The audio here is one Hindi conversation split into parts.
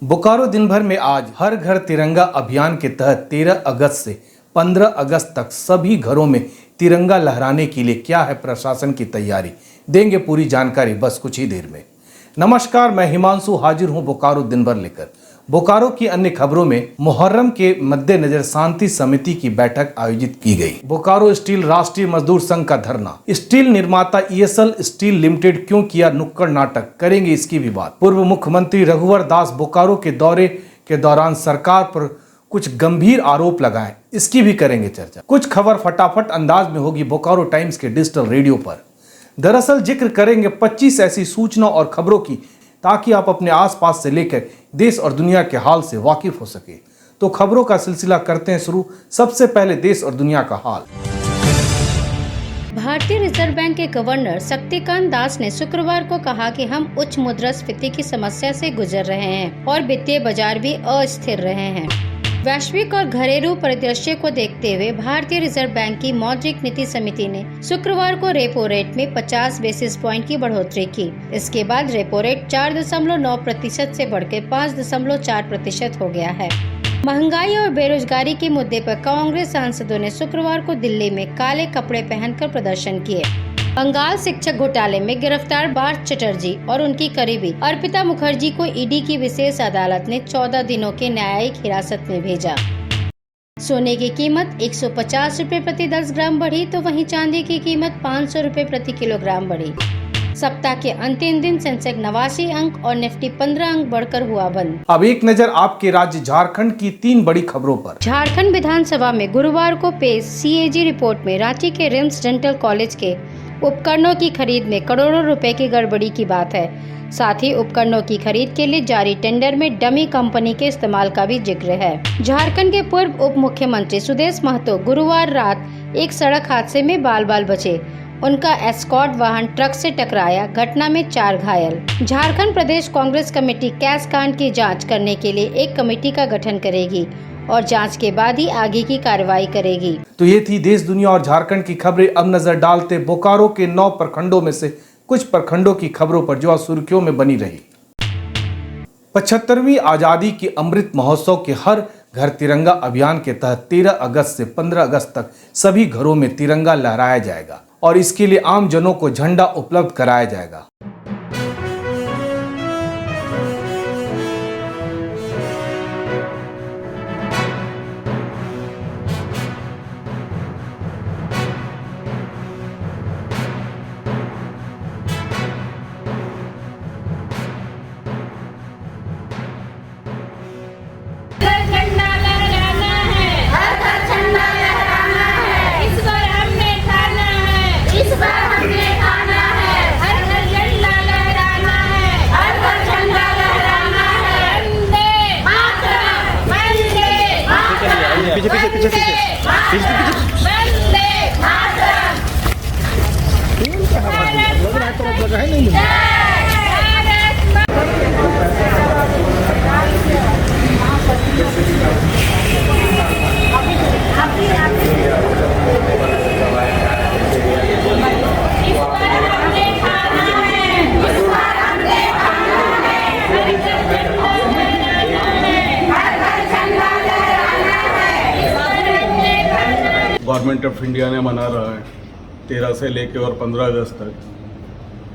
बोकारो दिन भर में आज हर घर तिरंगा अभियान के तहत 13 अगस्त से 15 अगस्त तक सभी घरों में तिरंगा लहराने के लिए क्या है प्रशासन की तैयारी, देंगे पूरी जानकारी बस कुछ ही देर में। नमस्कार, मैं हिमांशु हाजिर हूं बोकारो दिन भर लेकर। बोकारो की अन्य खबरों में मुहर्रम के मद्देनजर शांति समिति की बैठक आयोजित की गई। बोकारो स्टील राष्ट्रीय मजदूर संघ का धरना। स्टील निर्माता ESL स्टील लिमिटेड क्यों किया नुक्कड़ नाटक, करेंगे इसकी भी बात। पूर्व मुख्यमंत्री रघुवर दास बोकारो के दौरे के दौरान सरकार पर कुछ गंभीर आरोप लगाए, इसकी भी करेंगे चर्चा। कुछ खबर फटाफट अंदाज में होगी बोकारो टाइम्स के डिजिटल रेडियो पर। दरअसल जिक्र करेंगे 25 ऐसी सूचना और खबरों की ताकि आप अपने आसपास से लेकर देश और दुनिया के हाल से वाकिफ हो सके। तो खबरों का सिलसिला करते हैं शुरू। सबसे पहले देश और दुनिया का हाल। भारतीय रिजर्व बैंक के गवर्नर शक्तिकांत दास ने शुक्रवार को कहा कि हम उच्च मुद्रास्फीति की समस्या से गुजर रहे हैं और वित्तीय बाजार भी अस्थिर रहे हैं। वैश्विक और घरेलू परिदृश्य को देखते हुए भारतीय रिजर्व बैंक की मौद्रिक नीति समिति ने शुक्रवार को रेपो रेट में 50 बेसिस पॉइंट की बढ़ोतरी की। इसके बाद रेपो रेट 4.9% से बढ़कर 5.4% हो गया है। महंगाई और बेरोजगारी के मुद्दे पर कांग्रेस सांसदों ने शुक्रवार को दिल्ली में काले कपड़े पहनकर प्रदर्शन किए। बंगाल शिक्षक घोटाले में गिरफ्तार पार्थ चटर्जी और उनकी करीबी अर्पिता मुखर्जी को ईडी की विशेष अदालत ने 14 दिनों के न्यायिक हिरासत में भेजा। सोने की कीमत 150 रुपए प्रति 10 ग्राम बढ़ी तो वहीं चांदी की कीमत 500 रुपए प्रति किलोग्राम बढ़ी। सप्ताह के अंतिम दिन सेंसेक्स 89 अंक और निफ्टी 15 अंक बढ़कर हुआ बंद। अब एक नजर आपके राज्य झारखंड की 3 बड़ी खबरों पर। झारखंड विधानसभा में गुरुवार को पेश CAG रिपोर्ट में रांची के रिम्स डेंटल कॉलेज के उपकरणों की खरीद में करोड़ों रुपए की गड़बड़ी की बात है। साथ ही उपकरणों की खरीद के लिए जारी टेंडर में डमी कंपनी के इस्तेमाल का भी जिक्र है। झारखंड के पूर्व उप मुख्यमंत्री सुदेश महतो गुरुवार रात एक सड़क हादसे में बाल बाल बचे। उनका एस्कॉर्ट वाहन ट्रक से टकराया, घटना में 4 घायल। झारखंड प्रदेश कांग्रेस कमेटी कैश कांड की जांच करने के लिए एक कमेटी का गठन करेगी और जांच के बाद ही आगे की कार्रवाई करेगी। तो ये थी देश दुनिया और झारखंड की खबरें। अब नजर डालते बोकारो के 9 प्रखंडों में से कुछ प्रखंडों की खबरों पर जो सुर्खियों में बनी रही। 75वीं आजादी के अमृत महोत्सव के हर घर तिरंगा अभियान के तहत 13 अगस्त से 15 अगस्त तक सभी घरों में तिरंगा लहराया जाएगा और इसके लिए आम जनों को झंडा उपलब्ध कराया जाएगा। गवर्नमेंट ऑफ इंडिया ने मना रहा है 13 से लेके और 15 अगस्त तक।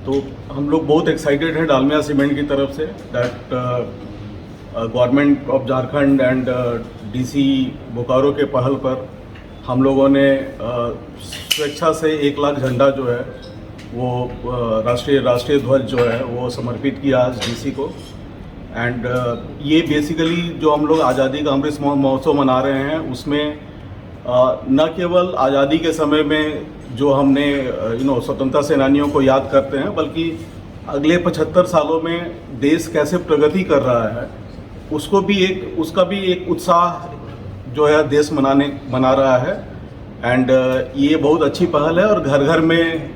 तो हम लोग बहुत एक्साइटेड हैं डालमिया सीमेंट की तरफ say that government of Jharkhand and DC Bokaro के पहल पर हम लोगों ने स्वेच्छा से 1 लाख झंडा जो है वो राष्ट्रीय ध्वज जो है वो समर्पित किया आज DC को। एंड ये बेसिकली जो हम लोग आज़ादी का अमृत महोत्सव मना रहे हैं उसमें न केवल आज़ादी के समय में जो हमने स्वतंत्रता सेनानियों को याद करते हैं, बल्कि अगले 75 सालों में देश कैसे प्रगति कर रहा है उसका भी एक उत्साह जो है देश मना रहा है। एंड ये बहुत अच्छी पहल है और घर घर में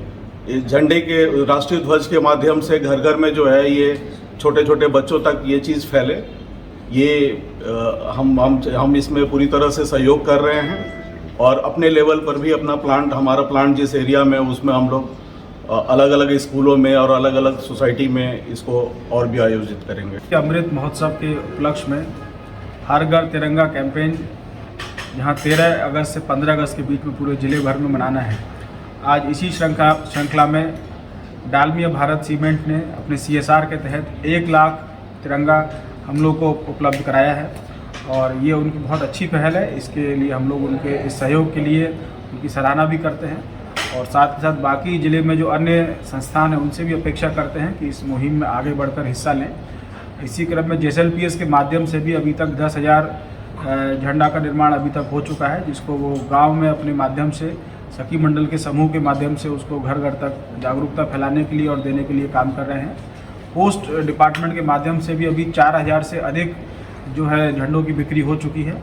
झंडे के राष्ट्रीय ध्वज के माध्यम से घर घर में जो है ये छोटे छोटे बच्चों तक ये चीज़ फैले। ये हम इसमें पूरी तरह से सहयोग कर रहे हैं और अपने लेवल पर भी अपना प्लांट, हमारा प्लांट जिस एरिया में उसमें हम लोग अलग अलग स्कूलों में और अलग अलग सोसाइटी में इसको और भी आयोजित करेंगे। अमृत महोत्सव के उपलक्ष्य में हर घर तिरंगा कैंपेन जहां 13 अगस्त से 15 अगस्त के बीच में पूरे ज़िले भर में मनाना है। आज इसी श्रृंखला में डालमिया भारत सीमेंट ने अपने CSR के तहत 1 लाख तिरंगा हम लोग को उपलब्ध कराया है और ये उनकी बहुत अच्छी पहल है। इसके लिए हम लोग उनके इस सहयोग के लिए उनकी सराहना भी करते हैं और साथ ही साथ बाकी ज़िले में जो अन्य संस्थान हैं उनसे भी अपेक्षा करते हैं कि इस मुहिम में आगे बढ़कर हिस्सा लें। इसी क्रम में JSLPS के माध्यम से भी अभी तक 10,000 झंडा का निर्माण अभी तक हो चुका है, जिसको वो गांव में अपने माध्यम से सखी मंडल के समूह के माध्यम से उसको घर घर तक जागरूकता फैलाने के लिए और देने के लिए काम कर रहे हैं। पोस्ट डिपार्टमेंट के माध्यम से भी अभी 4,000 से अधिक जो है झंडों की बिक्री हो चुकी है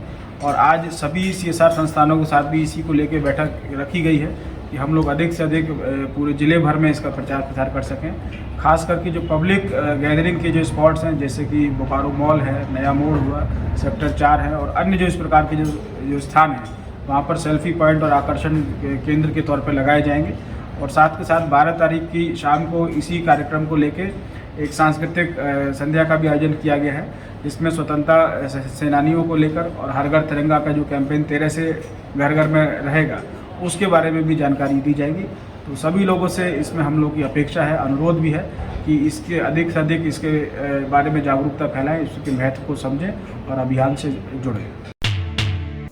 और आज सभी CSR संस्थानों के साथ भी इसी को लेकर बैठक रखी गई है कि हम लोग अधिक से अधिक पूरे ज़िले भर में इसका प्रचार प्रसार कर सकें। खास करके जो पब्लिक गैदरिंग के जो स्पॉट्स हैं जैसे कि बोकारो मॉल है, नया मोड़ हुआ, सेक्टर 4 है और अन्य जो इस प्रकार के जो स्थान हैं वहाँ पर सेल्फी पॉइंट और आकर्षण केंद्र के तौर पर लगाए जाएंगे। और साथ के साथ 12 तारीख की शाम को इसी कार्यक्रम को लेके एक सांस्कृतिक संध्या का भी आयोजन किया गया है, जिसमें स्वतंत्रता सेनानियों को लेकर और हर घर तिरंगा का जो कैंपेन 13 से घर घर में रहेगा उसके बारे में भी जानकारी दी जाएगी। तो सभी लोगों से इसमें हम लोग की अपेक्षा है, अनुरोध भी है कि इसके अधिक से अधिक इसके बारे में जागरूकता फैलाएं, इसके महत्व को समझें और अभियान से जुड़ें।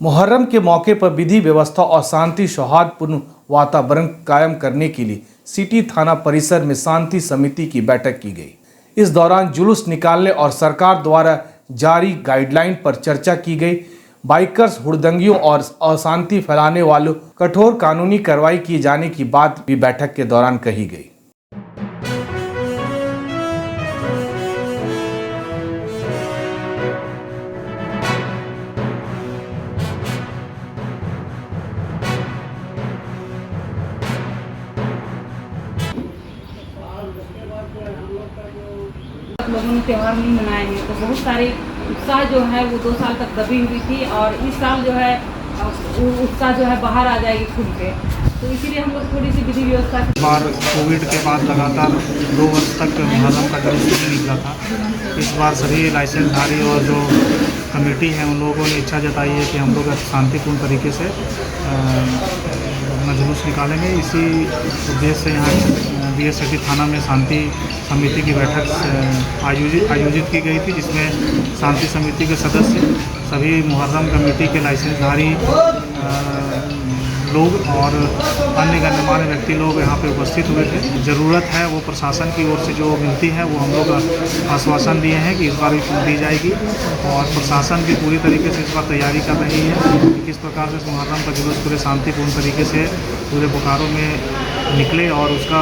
मुहर्रम के मौके पर विधि व्यवस्था और शांति सौहार्दपूर्ण वातावरण कायम करने के लिए सिटी थाना परिसर में शांति समिति की बैठक की गई। इस दौरान जुलूस निकालने और सरकार द्वारा जारी गाइडलाइन पर चर्चा की गई। बाइकर्स, हुड़दंगियों और अशांति फैलाने वालों कठोर कानूनी कार्रवाई किए जाने की बात भी बैठक के दौरान कही गई। लोगों ने त्यौहार नहीं मनाए हैं तो बहुत सारे उत्साह जो है वो 2 साल तक दबी हुई थी और इस साल जो है उत्साह जो है बाहर आ जाएगी खुल के। तो इसीलिए हम लोग थोड़ी सी विधि व्यवस्था बार कोविड के बाद लगातार 2 वर्ष तक मुहर्रम का जुलूस नहीं निकला था। इस बार सभी लाइसेंसधारी और जो कमेटी है उन लोगों ने इच्छा जताई है कि हम लोग शांतिपूर्ण तरीके से अपना जुलूस निकालेंगे। इसी उद्देश्य से यहाँ BS सिटी थाना में शांति समिति की बैठक आयोजित की गई थी, जिसमें शांति समिति के सदस्य, सभी मुहर्रम कमेटी के लाइसेंसधारी लोग और अन्य गणमान्य व्यक्ति लोग यहाँ पे उपस्थित हुए थे। ज़रूरत है वो प्रशासन की ओर से जो मिलती है वो हम लोग आश्वासन दिए हैं कि इस बार भी दी जाएगी और प्रशासन भी पूरी तरीके से इस बार तैयारी कर रही है कि किस प्रकार से मुहर्रम का जुलूस पूरे शांतिपूर्ण तरीके से पूरे बोकारो में निकले और उसका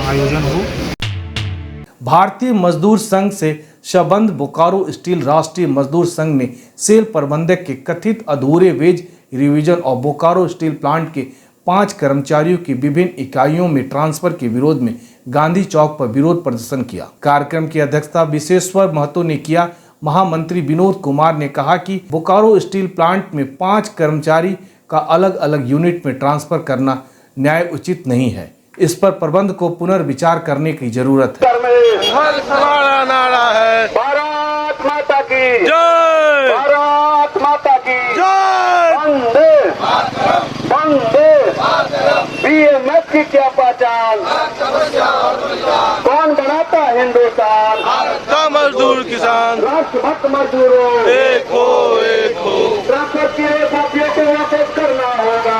आयोजन हो। भारतीय मजदूर संघ से संबंध बोकारो स्टील राष्ट्रीय मजदूर संघ ने सेल प्रबंधक के कथित अधूरे वेज रिवीजन और बोकारो स्टील प्लांट के 5 कर्मचारियों की विभिन्न इकाइयों में ट्रांसफर के विरोध में गांधी चौक पर विरोध प्रदर्शन किया। कार्यक्रम की अध्यक्षता विश्वेश्वर महतो ने किया। महामंत्री विनोद कुमार ने कहा कि बोकारो स्टील प्लांट में 5 कर्मचारी का अलग अलग यूनिट में ट्रांसफर करना न्याय उचित नहीं है। इस पर प्रबंध को पुनर्विचार करने की जरूरत है। हमारा नारा है भारत माता की जय, भारत माता की जय, वंदे वंदे। BMS की क्या पहचान, कौन बनाता हिंदुस्तान, का मजदूर किसान, राष्ट्रभक्त मजदूरों एक हो। ट्रांसफर किए साथियों को वापस करना होगा।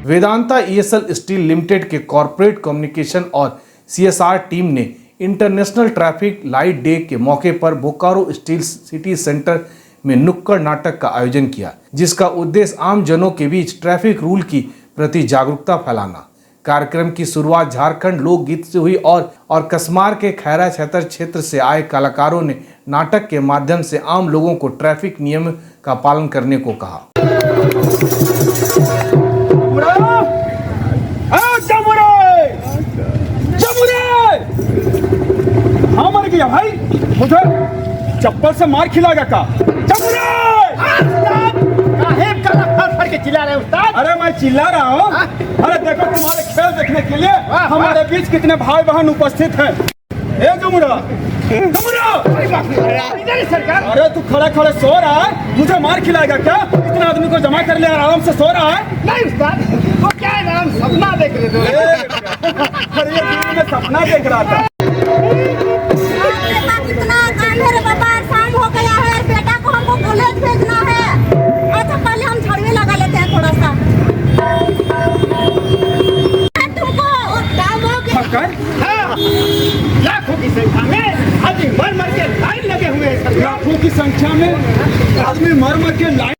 वेदांता ESL स्टील लिमिटेड के कॉर्पोरेट कम्युनिकेशन और CSR टीम ने इंटरनेशनल ट्रैफिक लाइट डे के मौके पर बोकारो स्टील सिटी सेंटर में नुक्कड़ नाटक का आयोजन किया, जिसका उद्देश्य आम जनों के बीच ट्रैफिक रूल की प्रति जागरूकता फैलाना। कार्यक्रम की शुरुआत झारखंड लोकगीत से हुई और कसमार के खैरा छतर क्षेत्र से आए कलाकारों ने नाटक के माध्यम से आम लोगों को ट्रैफिक नियम का पालन करने को कहा। हाँ मर गया भाई, मुझे चप्पल से मार खिलाएगा का? चिल्ला रहे उस्ताद? अरे मैं चिल्ला रहा हूँ। अरे देखो तुम्हारे खेल देखने के लिए हमारे बीच कितने भाई बहन उपस्थित हैं। ए जुमरा, सरकार, अरे तू खड़े खड़े सो रहा है, मुझे मार खिलाएगा क्या? इतना आदमी को जमा कर लिया, आराम से सो रहा है। नहीं उस्ताद, वो क्या है, हम सपना देख रहे थे। अरे ये दिन में सपना देख रहा था। कितना काम है रे बाबा, शाम हो गया है, बेटा को हमको कॉलेज भेजना है। अच्छा पहले हम झाड़ू लगा लेते हैं थोड़ा सा। तुमको काम हो गया? लाखों की संख्या में आदमी मर मर के लाइन लगे हुए हैं। लाखों की संख्या में आदमी मर मर के लाइन।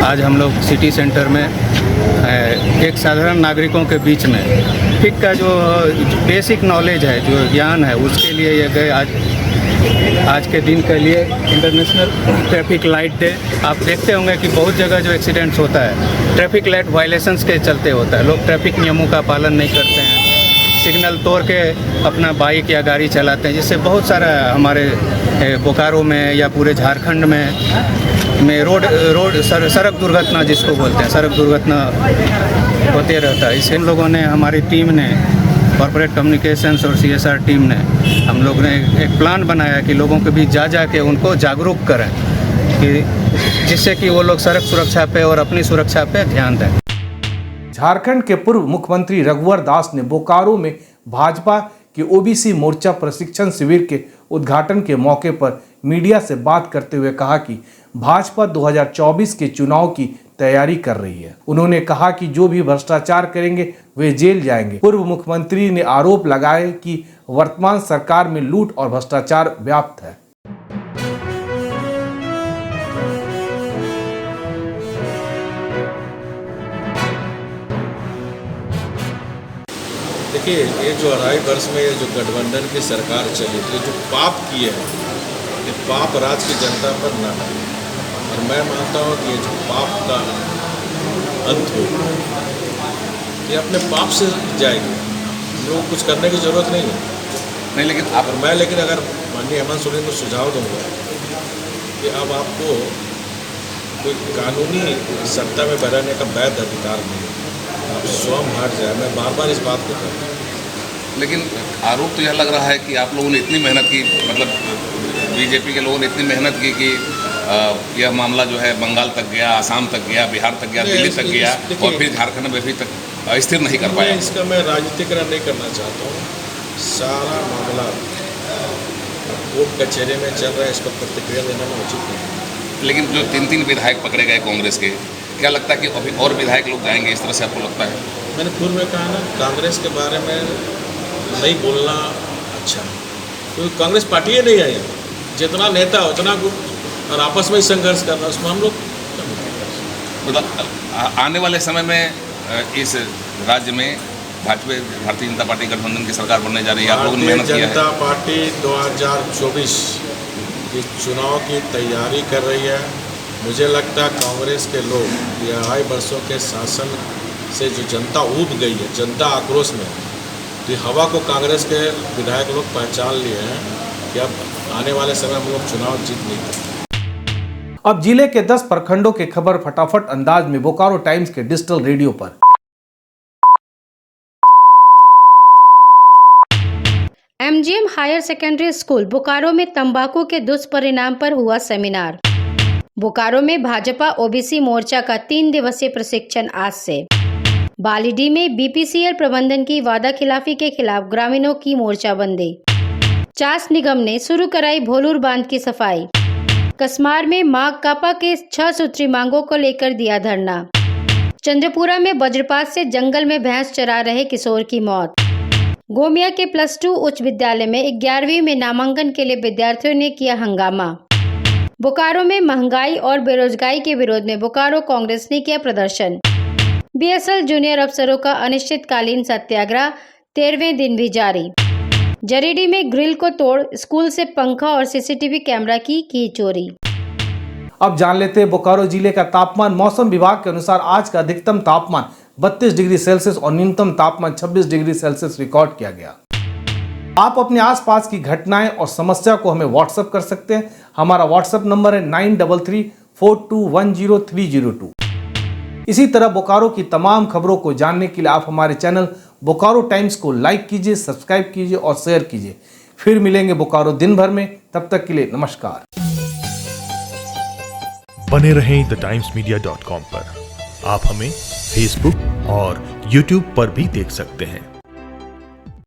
आज हम लोग सिटी सेंटर में एक साधारण नागरिकों के बीच में ट्रैफिक का जो बेसिक नॉलेज है, जो ज्ञान है, उसके लिए ये गए। आज के दिन के लिए इंटरनेशनल ट्रैफिक लाइट डे। आप देखते होंगे कि बहुत जगह जो एक्सीडेंट्स होता है ट्रैफिक लाइट वायलेशंस के चलते होता है। लोग ट्रैफिक नियमों का पालन नहीं करते हैं, सिग्नल तोड़ के अपना बाइक या गाड़ी चलाते हैं, जिससे बहुत सारा हमारे बोकारो में या पूरे झारखंड में सड़क दुर्घटना जिसको बोलते हैं, सड़क दुर्घटना होते रहता है। इससे हम लोगों ने, हमारी टीम ने, कॉर्पोरेट कम्युनिकेशंस और CSR टीम ने, हम लोग ने एक प्लान बनाया कि लोगों के बीच जा के उनको जागरूक करें, कि जिससे कि वो लोग सड़क सुरक्षा पे और अपनी सुरक्षा पे ध्यान दें। झारखंड के पूर्व मुख्यमंत्री रघुवर दास ने बोकारो में भाजपा के OBC मोर्चा प्रशिक्षण शिविर के उद्घाटन के मौके पर मीडिया से बात करते हुए कहा कि भाजपा 2024 के चुनाव की तैयारी कर रही है। उन्होंने कहा कि जो भी भ्रष्टाचार करेंगे वे जेल जाएंगे। पूर्व मुख्यमंत्री ने आरोप लगाए कि वर्तमान सरकार में लूट और भ्रष्टाचार व्याप्त है। देखिए, ये जो 2.5 वर्ष में ये जो गठबंधन की सरकार चली, ये जो पाप किए हैं, ये पाप राज्य की जनता पर न है। और मैं मानता हूँ कि ये जो पाप का अंत हो, ये अपने पाप से जाएगी। हम लोग कुछ करने की जरूरत नहीं है। नहीं, लेकिन अगर माननीय हेमंत सोरेन को सुझाव दूंगा कि अब आपको कोई कानूनी सत्ता में बैठाने का वैध अधिकार नहीं, आप स्वयं हट जाए। मैं बार बार इस बात को कहता हूँ। लेकिन आरोप तो यह लग रहा है कि आप लोगों ने इतनी मेहनत की, मतलब बीजेपी के लोगों ने इतनी मेहनत की कि यह मामला जो है बंगाल तक गया, आसाम तक गया, बिहार तक गया, दिल्ली तक गया और फिर झारखंड में अभी तक स्थिर नहीं कर पाया। इसका मैं राजनीतिकरण नहीं करना चाहता हूँ। सारा मामला कोर्ट कचहरी में चल रहा है, इस पर प्रतिक्रिया देना में उचित नहीं। लेकिन जो 3 विधायक पकड़े गए कांग्रेस के, क्या लगता है कि अभी और विधायक लोग जाएंगे इस तरह से, आपको लगता है? मैंने पूर्व में कहा ना, कांग्रेस के बारे में नहीं बोलना अच्छा है, क्योंकि कांग्रेस पार्टी ही नहीं है। जितना नेता उतना गुट और आपस में ही संघर्ष करना, उसमें हम लोग मतलब आने वाले समय में इस राज्य में भारतीय जनता पार्टी गठबंधन की सरकार बनने जा रही है। आप लोगों ने मेहनत किया है। जनता पार्टी 2024 के चुनाव की तैयारी कर रही है। मुझे लगता है कांग्रेस के लोग ये 2.5 वर्षों के शासन से जो जनता ऊब गई है, जनता आक्रोश में, तो हवा को कांग्रेस के विधायक लोग पहचान लिए हैं कि अब आने वाले समय हम लोग चुनाव जीत नहीं पाएंगे। अब जिले के 10 प्रखंडों की खबर फटाफट अंदाज में बोकारो टाइम्स के डिजिटल रेडियो पर। MGM higher secondary school Bokaro में तंबाकू के दुष्परिणाम पर हुआ सेमिनार। बोकारो में भाजपा OBC मोर्चा का 3 दिवसीय प्रशिक्षण आज से। बालीडीह में BPCL प्रबंधन की वादा खिलाफी के खिलाफ ग्रामीणों की मोर्चाबंदी। चास निगम ने शुरू कराई भोलूर बांध की सफाई। कसमार में माकपा के 6 सूत्री मांगों को लेकर दिया धरना। चंद्रपुरा में वज्रपात से जंगल में भैंस चरा रहे किशोर की मौत। गोमिया के +2 उच्च विद्यालय में 11वीं में नामांकन के लिए विद्यार्थियों ने किया हंगामा। बोकारो में महंगाई और बेरोजगारी के विरोध में बोकारो कांग्रेस ने किया प्रदर्शन। BSL जूनियर अफसरों का अनिश्चितकालीन सत्याग्रह 13वें दिन भी जारी। जरीडीह में ग्रिल को तोड़ स्कूल से पंखा और CCTV कैमरा की चोरी। अब जान लेते हैं बोकारो जिले का तापमान। मौसम विभाग के अनुसार आज का अधिकतम तापमान 32 डिग्री सेल्सियस और न्यूनतम तापमान 26 डिग्री सेल्सियस रिकॉर्ड किया गया। आप अपने आसपास की घटनाएं और समस्या को हमें व्हाट्सएप कर सकते हैं। हमारा व्हाट्सएप नंबर है 9334 4210-302। इसी तरह बोकारो की तमाम खबरों को जानने के लिए आप हमारे चैनल बोकारो टाइम्स को लाइक कीजिए, सब्सक्राइब कीजिए और शेयर कीजिए। फिर मिलेंगे बोकारो दिन भर में, तब तक के लिए नमस्कार। बने रहें thetimes media.com पर। आप हमें फेसबुक और यूट्यूब पर भी देख सकते हैं।